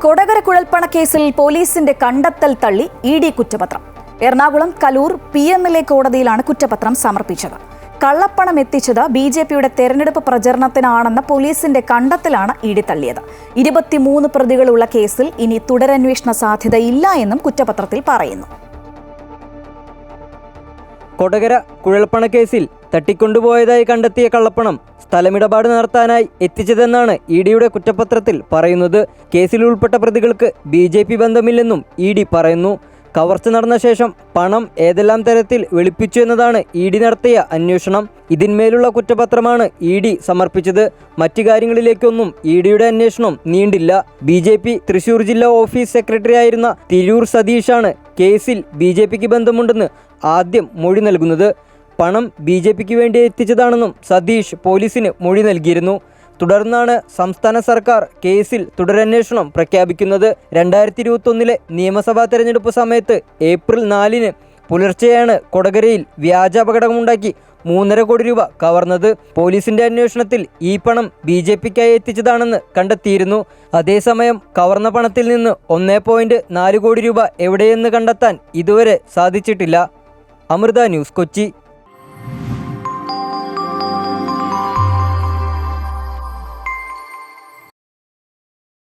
കൊടകര കുഴൽപ്പണ കേസിൽ പോലീസിന്റെ കണ്ടെത്തൽ തള്ളി ഇഡി കുറ്റപത്രം. എറണാകുളം കലൂർ PMLA കോടതിയിലാണ് കുറ്റപത്രം സമർപ്പിച്ചത്. കള്ളപ്പണം എത്തിച്ചത് BJPയുടെ തെരഞ്ഞെടുപ്പ് പ്രചരണത്തിനാണെന്ന പോലീസിന്റെ കണ്ടെത്തലാണ് ഇഡി തള്ളിയത്. 23 പ്രതികളുള്ള കേസിൽ ഇനി തുടരന്വേഷണ സാധ്യതയില്ല എന്നും കുറ്റപത്രത്തിൽ പറയുന്നു. കൊടകര കുഴൽപ്പണ കേസിൽ തട്ടിക്കൊണ്ടുപോയതായി കണ്ടെത്തിയ കള്ളപ്പണം സ്ഥലമിടപാട് നടത്താനായി എത്തിച്ചതെന്നാണ് ഇഡിയുടെ കുറ്റപത്രത്തിൽ പറയുന്നത്. കേസിൽ ഉൾപ്പെട്ട പ്രതികൾക്ക് BJP ബന്ധമില്ലെന്നും ഇഡി പറയുന്നു. കവർച്ച നടന്ന ശേഷം പണം ഏതെല്ലാം തരത്തിൽ വെളുപ്പിച്ചു എന്നതാണ് ഇഡി നടത്തിയ അന്വേഷണം. ഇതിന്മേലുള്ള കുറ്റപത്രമാണ് ഇഡി സമർപ്പിച്ചത്. മറ്റു കാര്യങ്ങളിലേക്കൊന്നും ഇഡിയുടെ അന്വേഷണം നീണ്ടില്ല. BJP തൃശൂർ ജില്ലാ ഓഫീസ് സെക്രട്ടറി ആയിരുന്ന തിരൂർ സതീഷാണ് കേസിൽ BJPക്ക് ബന്ധമുണ്ടെന്ന് ആദ്യം മൊഴി നൽകുന്നത്. പണം BJPക്ക് വേണ്ടി എത്തിച്ചതാണെന്നും സതീഷ് പോലീസിന് മൊഴി നൽകിയിരുന്നു. തുടർന്നാണ് സംസ്ഥാന സർക്കാർ കേസിൽ തുടരന്വേഷണം പ്രഖ്യാപിക്കുന്നത്. 2021 നിയമസഭാ തെരഞ്ഞെടുപ്പ് സമയത്ത് ഏപ്രിൽ 4 പുലർച്ചെയാണ് കൊടകരയിൽ വ്യാജാപകടമുണ്ടാക്കി 3.5 കോടി രൂപ കവർന്നത്. പോലീസിന്റെ അന്വേഷണത്തിൽ ഈ പണം BJPക്കായി എത്തിച്ചതാണെന്ന് കണ്ടെത്തിയിരുന്നു. അതേസമയം കവർന്ന പണത്തിൽ നിന്ന് 1.4 കോടി രൂപ എവിടെയെന്ന് കണ്ടെത്താൻ ഇതുവരെ സാധിച്ചിട്ടില്ല. അമൃത ന്യൂസ്, കൊച്ചി.